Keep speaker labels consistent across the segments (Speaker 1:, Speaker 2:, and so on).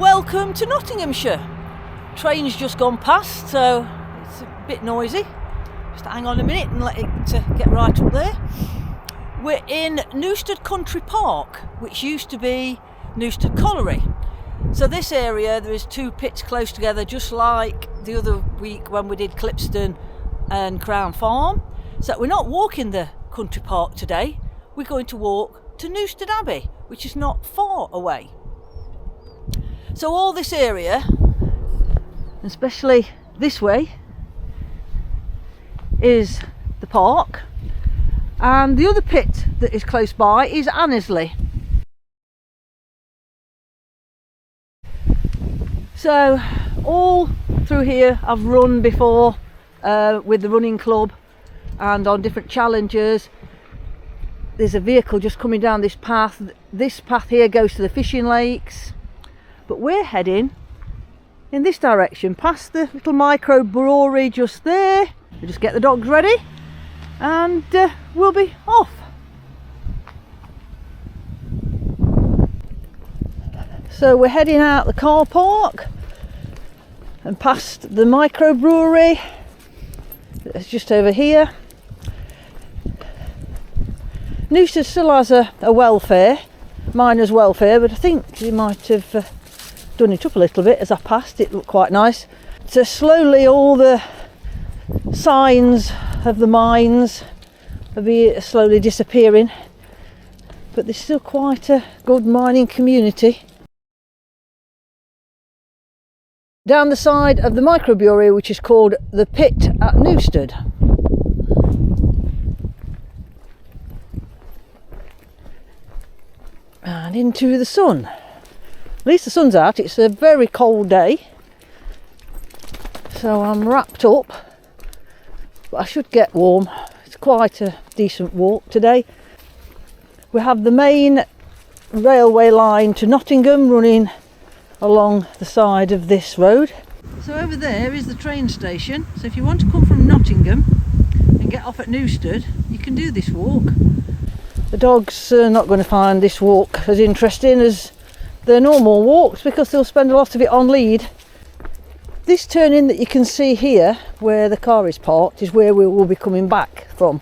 Speaker 1: Welcome to Nottinghamshire. Train's just gone past, so it's a bit noisy. Just hang on a minute and let it get right up there. We're in Newstead Country Park, which used to be Newstead Colliery. So this area, there is two pits close together, just like the other week when we did Clipston and Crown Farm. So we're not walking the country park today, we're going to walk to Newstead Abbey, which is not far away. So all this area, especially this way, is the park, and the other pit that is close by is Annesley. So all through here I've run before with the running club and on different challenges. There's a vehicle just coming down this path. This path here goes to the fishing lakes, but we're heading in this direction past the little micro brewery just there. We just get the dogs ready and we'll be off. So we're heading out the car park and past the microbrewery. It's just over here. Newstead still has a welfare, miners' welfare, but I think you might have done it up a little bit as I passed. It looked quite nice. So slowly all the signs of the mines are slowly disappearing, but there's still quite a good mining community. Down the side of the microbrewery, which is called the Pit at Newstead. And into the sun. At least the sun's out. It's a very cold day, so I'm wrapped up, but I should get warm. It's quite a decent walk today. We have the main railway line to Nottingham running along the side of this road. So over there is the train station, so if you want to come from Nottingham and get off at Newstead, you can do this walk. The dogs are not going to find this walk as interesting as their normal walks because they'll spend a lot of it on lead. This turning that you can see here where the car is parked is where we will be coming back from.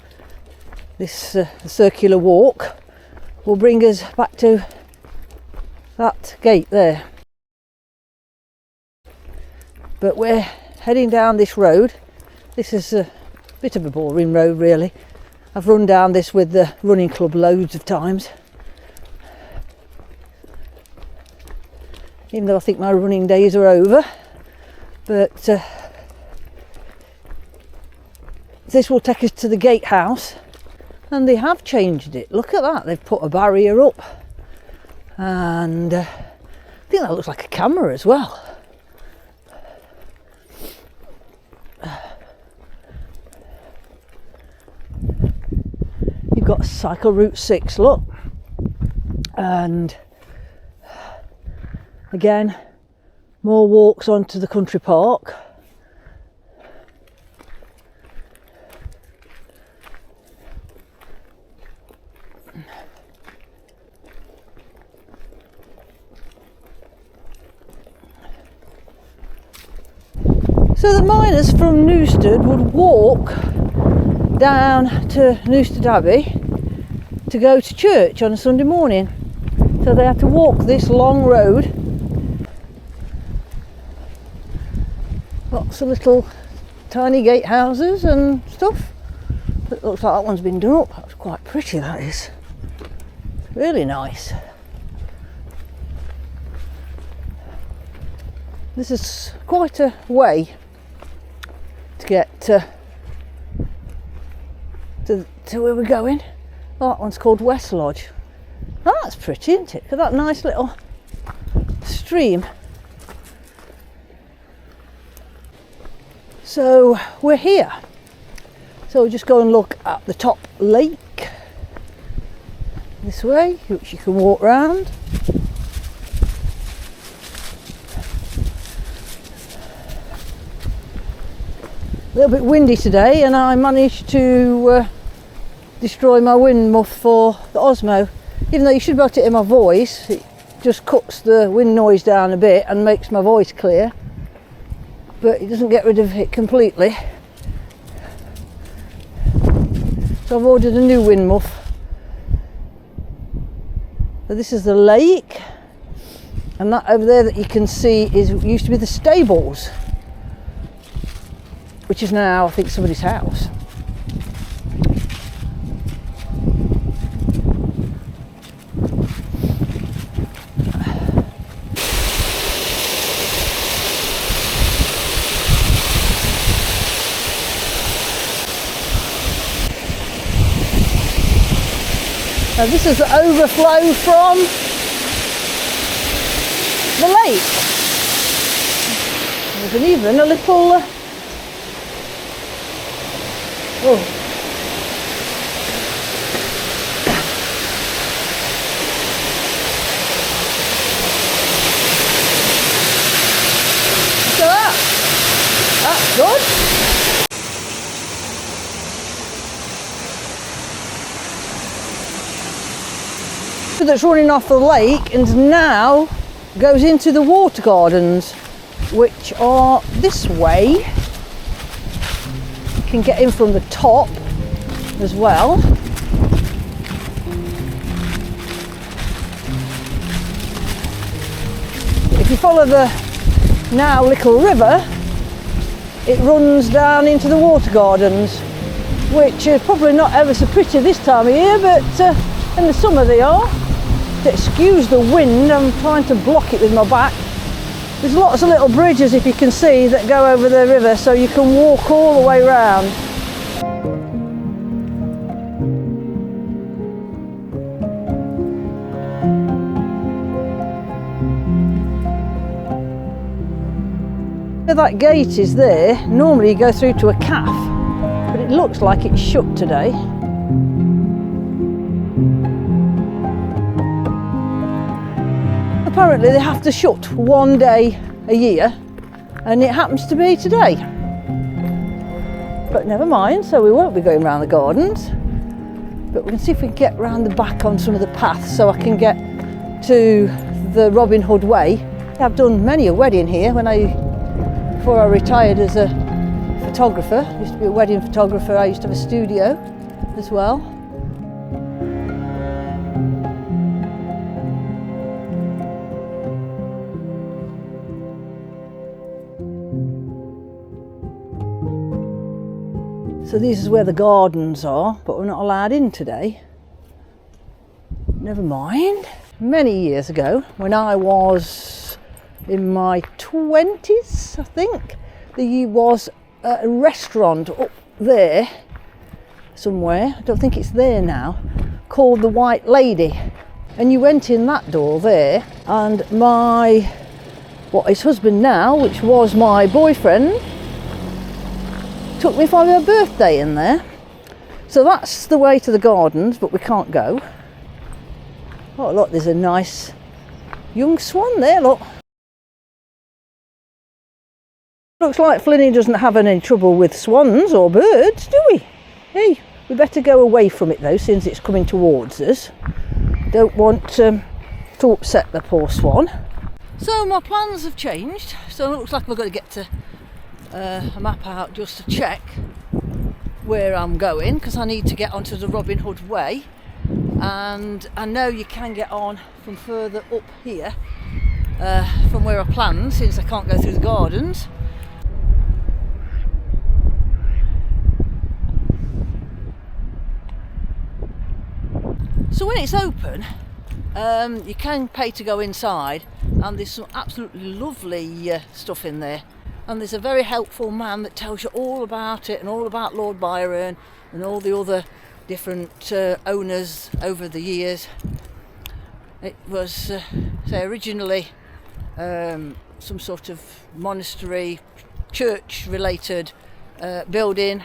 Speaker 1: This circular walk will bring us back to that gate there. But we're heading down this road. This is a bit of a boring road really. I've run down this with the running club loads of times. Even though I think my running days are over. But this will take us to the gatehouse, and they have changed it. Look at that, they've put a barrier up, and I think that looks like a camera as well. You've got cycle route 6, look, and again more walks onto the country park. So the miners from Newstead would walk down to Newstead Abbey to go to church on a Sunday morning. So they had to walk this long road. Lots of little tiny gatehouses and stuff. It looks like that one's been done up. That's quite pretty, that is. Really nice. This is quite a way to get to where we're going. Oh, that one's called West Lodge. Oh, that's pretty, isn't it? Look at that nice little stream. So we're here. So we'll just go and look at the top lake this way, which you can walk round. A little bit windy today, and I managed to destroy my wind muff for the Osmo. Even though you should be able to hear my voice, just cuts the wind noise down a bit and makes my voice clear, but it doesn't get rid of it completely. So I've ordered a new wind muff. So this is the lake, and that over there that you can see used to be the stables, which is now, I think, somebody's house. Now this is the overflow from the lake. There's even a little oh. So that's good. That's running off the lake and now goes into the water gardens, which are this way. You can get in from the top as well. If you follow the now little river, it runs down into the water gardens, which are probably not ever so pretty this time of year, but in the summer they are. To excuse the wind, I'm trying to block it with my back. There's lots of little bridges, if you can see, that go over the river, so you can walk all the way round. Where that gate is there, normally you go through to a calf, but it looks like it's shut today. Apparently they have to shut one day a year, and it happens to be today. But never mind, so we won't be going around the gardens, but we can see if we can get round the back on some of the paths so I can get to the Robin Hood Way. I've done many a wedding here before I retired as a photographer. I used to be a wedding photographer. I used to have a studio as well. So this is where the gardens are, but we're not allowed in today. Never mind. Many years ago, when I was in my 20s, I think, there was a restaurant up there somewhere, I don't think it's there now, called the White Lady. And you went in that door there, and what is husband now, which was my boyfriend, took me for my birthday in there. So that's the way to the gardens, but we can't go. Oh look, there's a nice young swan there, look. Looks like Flinny doesn't have any trouble with swans or birds, do we? Hey, we better go away from it though, since it's coming towards us. Don't want to upset the poor swan. So my plans have changed, so it looks like we're going to get to a map out just to check where I'm going, because I need to get onto the Robin Hood Way, and I know you can get on from further up here from where I planned, since I can't go through the gardens. So when it's open, you can pay to go inside, and there's some absolutely lovely stuff in there. And there's a very helpful man that tells you all about it, and all about Lord Byron and all the other different owners over the years. It was say originally some sort of monastery, church related building.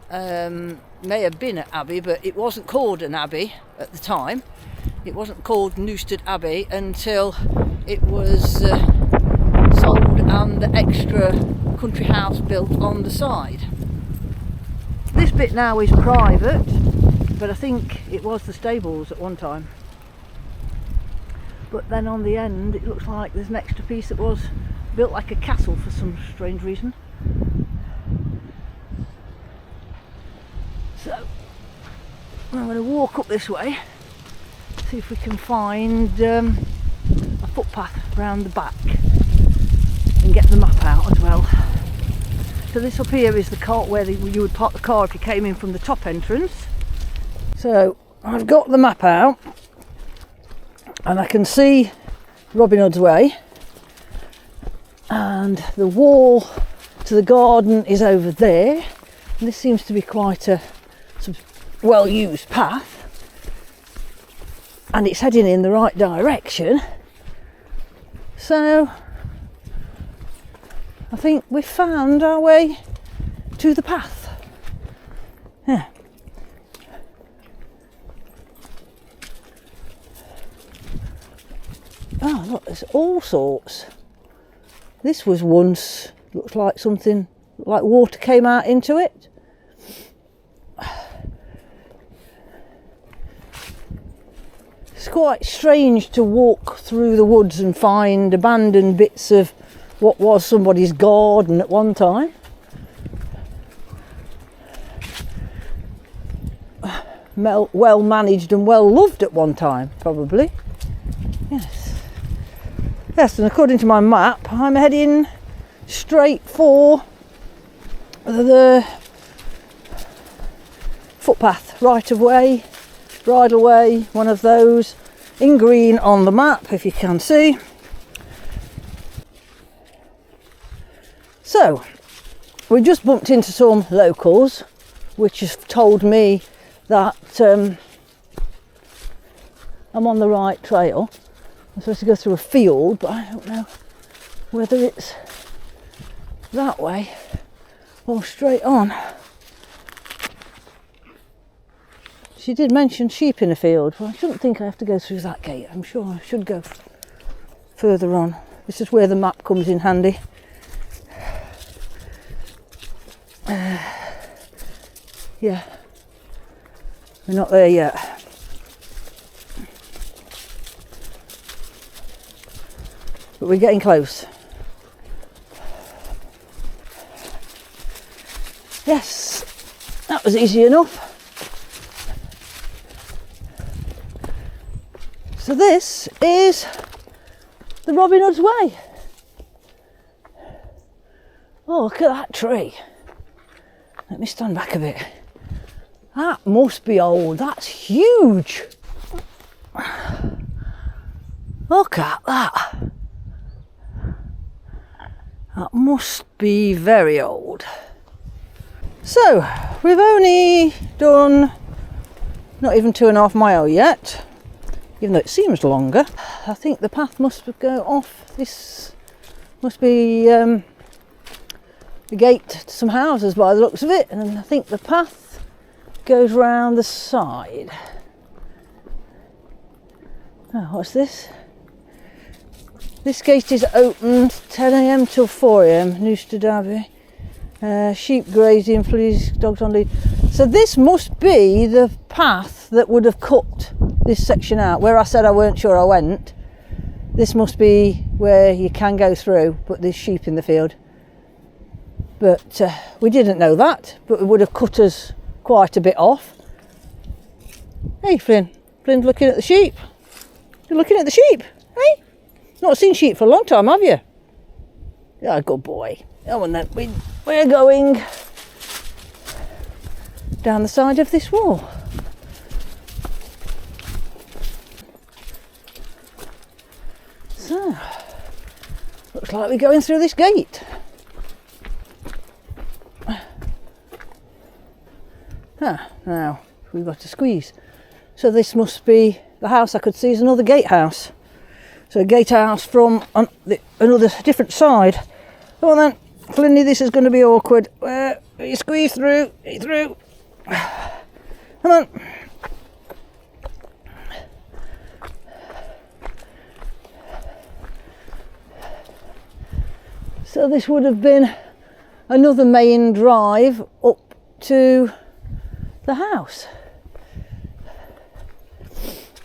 Speaker 1: May have been an abbey, but it wasn't called an abbey at the time. It wasn't called Newstead Abbey until it was sold and the extra country house built on the side. This bit now is private, but I think it was the stables at one time. but then on the end it looks like there's an extra piece that was built like a castle for some strange reason. So I'm going to walk up this way, see if we can find a footpath round the back and get the map out as well. So this up here is the cart where you would park the car if you came in from the top entrance. So I've got the map out and I can see Robin Hood's Way, and the wall to the garden is over there, and this seems to be quite a well used path and it's heading in the right direction. So I think we've found our way to the path. Yeah. Oh look, there's all sorts. This was once, looks like something, like water came out into it. It's quite strange to walk through the woods and find abandoned bits of what was somebody's garden at one time. Well managed and well loved at one time, probably. Yes. Yes, and according to my map, I'm heading straight for the footpath, right of way, bridle way, one of those, in green on the map, if you can see. So, we just bumped into some locals, which has told me that I'm on the right trail. I'm supposed to go through a field, but I don't know whether it's that way or straight on. She did mention sheep in a field. Well, I shouldn't think I have to go through that gate. I'm sure I should go further on. This is where the map comes in handy. Yeah, we're not there yet. But we're getting close. Yes, that was easy enough. So this is the Robin Hood's Way. Oh, look at that tree. Let me stand back a bit. That must be old. That's huge. Look at that. That must be very old. So, we've only done not even 2.5 miles yet, even though it seems longer. I think the path must go off. This must be the gate to some houses by the looks of it, and I think the path goes round the side. Oh, what's this? This gate is open 10 a.m. till 4 a.m. Newstead Abbey. Sheep grazing, fleas, dogs on lead. So this must be the path that would have cut this section out. Where I said I weren't sure I went, this must be where you can go through, but there's sheep in the field. But we didn't know that, but it would have cut us quite a bit off. Hey Flynn, Flynn's looking at the sheep. You're looking at the sheep, hey? Not seen sheep for a long time, have you? Yeah, good boy. Oh, and then we're going down the side of this wall. So, looks like we're going through this gate. Now we've got to squeeze. So this must be the house I could see is another gatehouse. So a gatehouse from another different side. Come on then, Flinny, this is going to be awkward. You squeeze through, through. Come on. So this would have been another main drive up to the house.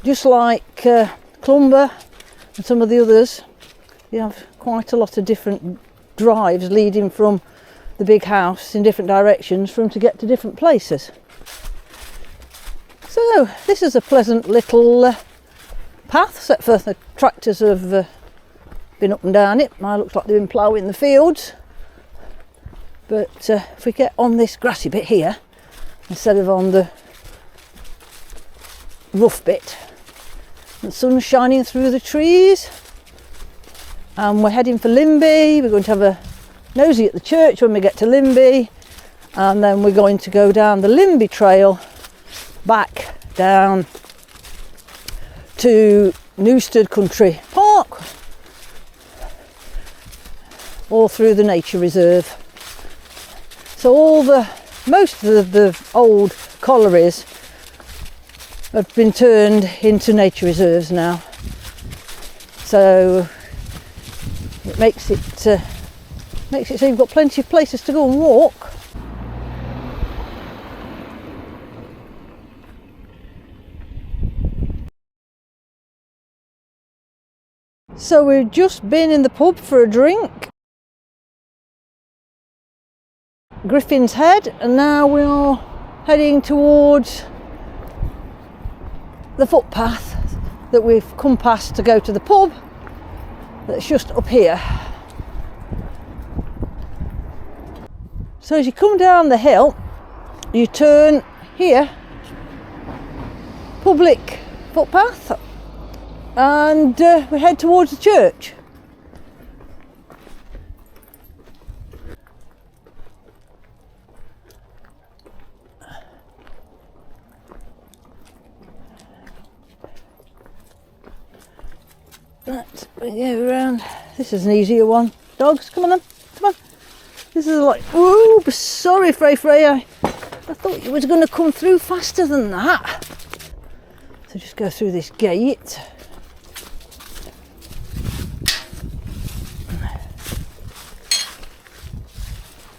Speaker 1: Just like Clumber And some of the others, you have quite a lot of different drives leading from the big house in different directions for them to get to different places. So this is a pleasant little path, except for the tractors have been up and down it. Now it looks like they've been ploughing the fields. But if we get on this grassy bit here, instead of on the rough bit, the sun's shining through the trees, and we're heading for Linby. We're going to have a nosy at the church when we get to Linby, and then we're going to go down the Linby trail back down to Newstead Country Park, all through the nature reserve. So most of the old collieries have been turned into nature reserves now, so it makes it so you've got plenty of places to go and walk. So we've just been in the pub for a drink, Griffin's Head, and now we are heading towards the footpath that we've come past to go to the pub, that's just up here. So as you come down the hill, you turn here, public footpath, and we head towards the church. Let's go around. This is an easier one. Dogs, come on then, come on. This is like, oh, sorry Frey, I thought you was going to come through faster than that. So just go through this gate.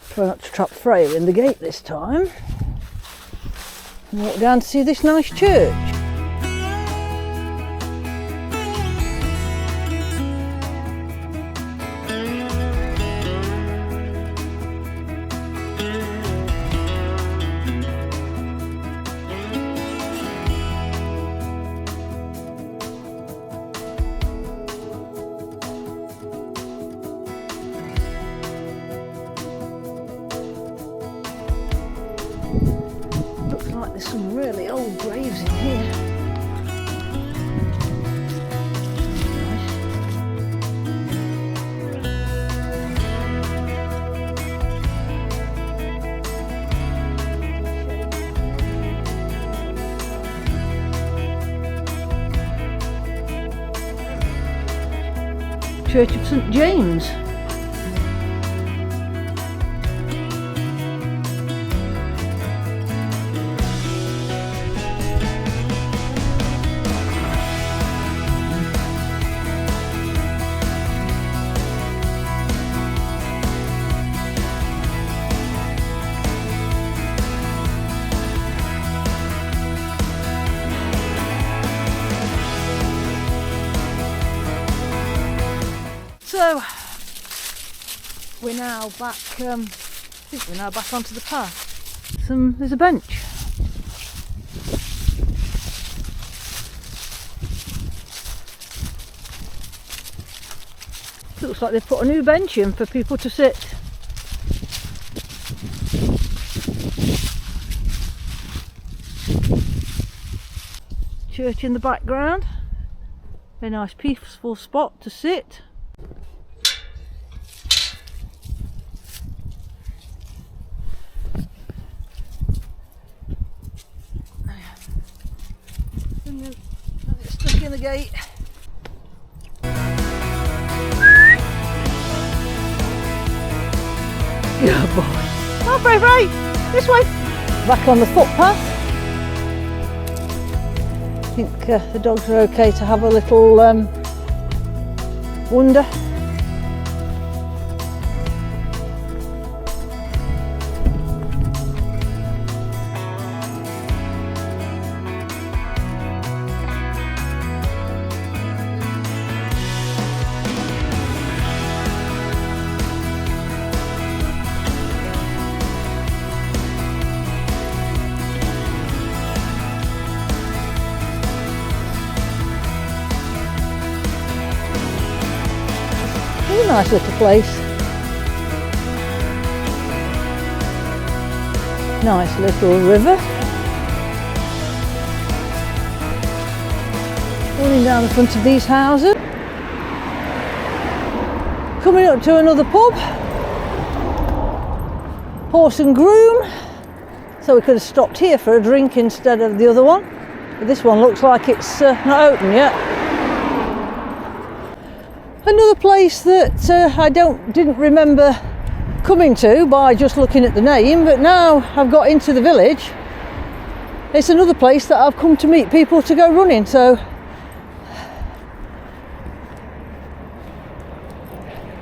Speaker 1: Try not to trap Freya in the gate this time. And walk down to see this nice church. There's some really old graves in here. Church of St James. So we're now back. I think we're now back onto the path. There's a bench. Looks like they've put a new bench in for people to sit. Church in the background. A nice peaceful spot to sit. Stuck in the gate. Good boy. Oh, Frey, this way. Back on the footpath. I think the dogs are okay to have a little wander. It's a nice little place. Nice little river. Running down the front of these houses. Coming up to another pub. Horse and Groom. So we could have stopped here for a drink instead of the other one. But this one looks like it's not open yet. Another place that I didn't remember coming to by just looking at the name, but now I've got into the village. It's another place that I've come to meet people to go running. So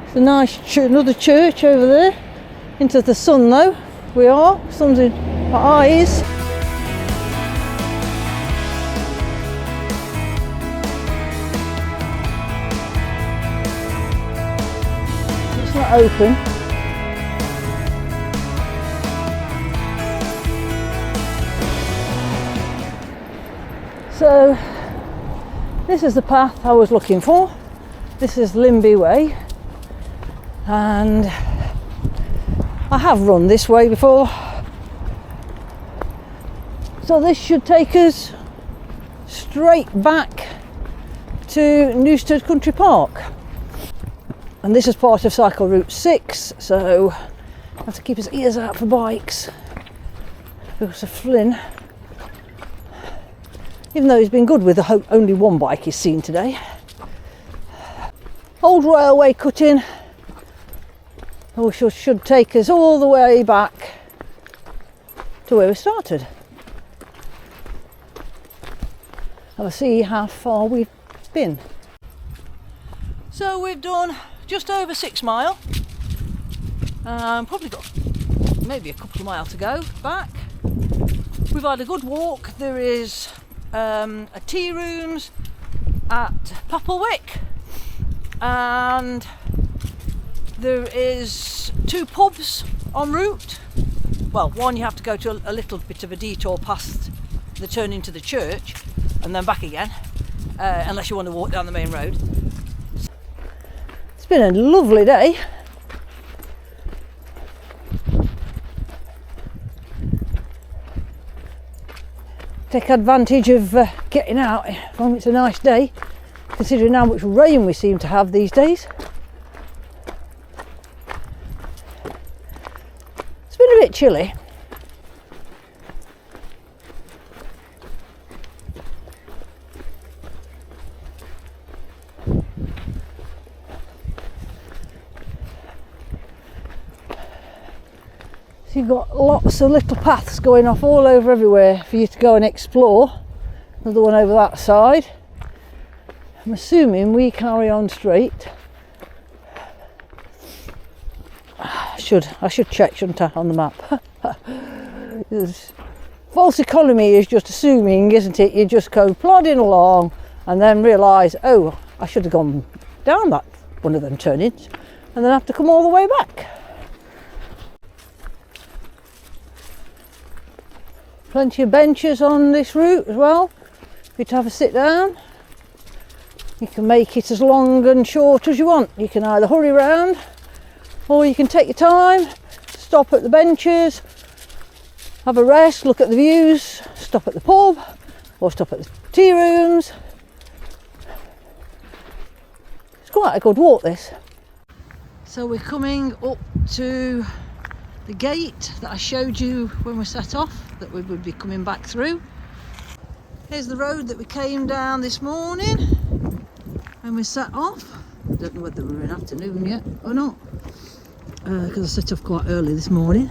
Speaker 1: it's a nice another church over there. Into the sun though, we are. Sun's in our eyes. It's not open. So this is the path I was looking for. This is Linby Way, and I have run this way before. So this should take us straight back to Newstead Country Park. And this is part of cycle route 6, so I have to keep his ears out for bikes because of Flynn. Even though he's been good with only one bike he's seen today. Old railway cut-in, which should take us all the way back to where we started. I'll see how far we've been. So we've done just over 6 mile. Probably got maybe a couple of miles to go back. We've had a good walk. There is a tea rooms at Papplewick, and there is 2 pubs en route. Well, one you have to go to a little bit of a detour past the turn into the church and then back again, unless you want to walk down the main road. It's been a lovely day. Take advantage of getting out when it's a nice day, considering how much rain we seem to have these days. It's been a bit chilly. So you've got lots of little paths going off all over everywhere for you to go and explore. Another one over that side. I'm assuming we carry on straight. I should check, shouldn't I, on the map? False economy is just assuming, isn't it? You just go plodding along and then realise, oh, I should have gone down that one of them turnings, and then have to come all the way back. Plenty of benches on this route as well, for you to have a sit down. You can make it as long and short as you want. You can either hurry around, or you can take your time, stop at the benches, have a rest, look at the views, stop at the pub, or stop at the tea rooms. It's quite a good walk, this. So we're coming up to the gate that I showed you when we set off, that we would be coming back through. Here's the road that we came down this morning when we set off. I don't know whether we're in afternoon yet or not, because I set off quite early this morning.